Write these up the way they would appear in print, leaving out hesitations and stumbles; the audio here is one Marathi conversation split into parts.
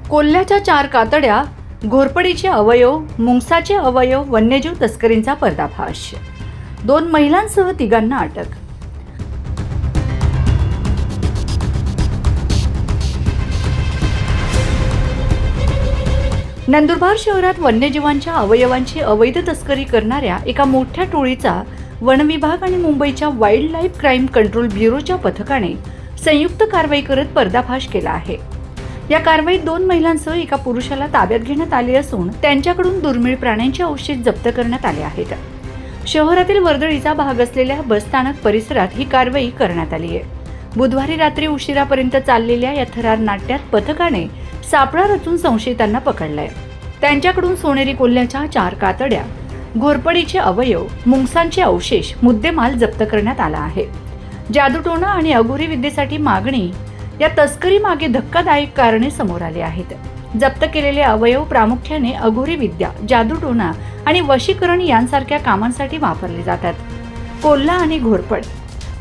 कोल्ह्याच्या 4 कातड्या, घोरपडीचे अवयव, मुंगसाचे अवयव, वन्यजीव तस्करींचा पर्दाफाश. 2 महिलांसह 3 अटक. नंदुरबार शहरात वन्यजीवांच्या अवयवांची अवैध तस्करी करणाऱ्या एका मोठ्या टोळीचा वन विभाग आणि मुंबईच्या वाईल्ड लाईफ क्राईम कंट्रोल ब्युरोच्या पथकाने संयुक्त कारवाई करत पर्दाफाश केला आहे. या कारवाईत 2 महिलांसह एका पुरुषाला ताब्यात घेण्यात आले असून त्यांच्याकडून दुर्मिळ प्राण्यांचे अवशेष जप्त करण्यात आले आहेत. शहरातील वर्दळीचा भाग असलेल्या बसस्थानक परिसरात ही कारवाई करण्यात आली आहे. बुधवारी रात्री उशिरापर्यंत चाललेल्या या थरार नाट्यात पथकाने सापळा रचून संशयितांना पकडलाय. त्यांच्याकडून सोनेरी कोल्ह्याच्या 4 कातड्या, घोरपडीचे अवयव, मुंगसांचे अवशेष, मुद्देमाल जप्त करण्यात आला आहे. जादूटोणा आणि अघोरी विद्येसाठी मागणी या तस्करी मागे धक्कादायक कारणे समोर आली आहेत. जप्त केलेले अवयव प्रामुख्याने अघोरी विद्या, जादूटोणा आणि वशीकरण यांसारख्या कामांसाठी वापरले जातात. कोल्हा आणि घोरपड.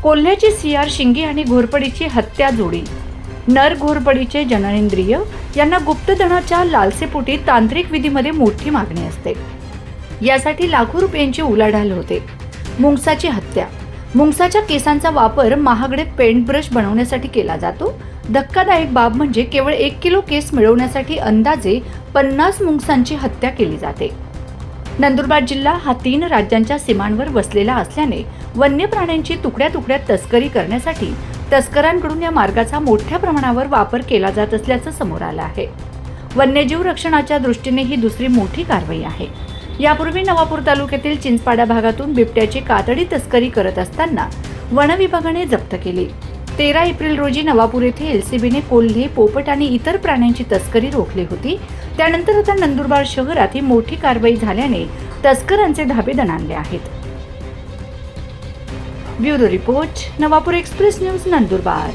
कोल्ह्याची CR शिंगी आणि घोरपडीची हत्या जोडी. नर घोरपडीचे जननेंद्रिय यांना गुप्तधनाच्या लालसेपोटी तांत्रिक विधीमध्ये मोठी मागणी असते. यासाठी लाखो रुपयांची उलाढाल होते. मुंगसाची हत्या. मुंगसाच्या केसांचा वापर महागडे पेंट ब्रश बनवण्यासाठी केला जातो. धक्कादायक बाब म्हणजे केवळ 1 किलो केस मिळवण्यासाठी अंदाजे 50 मुंगसांची हत्या केली जाते. नंदुरबार जिल्हा हा 3 राज्यांच्या सीमांवर वसलेला असल्याने वन्य प्राण्यांची तुकड्या तस्करी करण्यासाठी तस्करांकडून या मार्गाचा मोठ्या प्रमाणावर वापर केला जात असल्याचं समोर आलं आहे. वन्यजीव रक्षणाच्या दृष्टीने ही दुसरी मोठी कारवाई आहे. यापूर्वी नवापूर तालुक्यातील चिंचपाडा भागातून बिबट्याची कातडी तस्करी करत असताना वन विभागाने जप्त केली. 13 एप्रिल रोजी नवापूर येथे LCBने कोल्हे, पोपट आणि इतर प्राण्यांची तस्करी रोखली होती. त्यानंतर आता नंदुरबार शहरात ही मोठी कारवाई झाल्याने तस्करांचे धाबे दणाणले आहेत. Bureau report, Navapur express news, Nandurbar.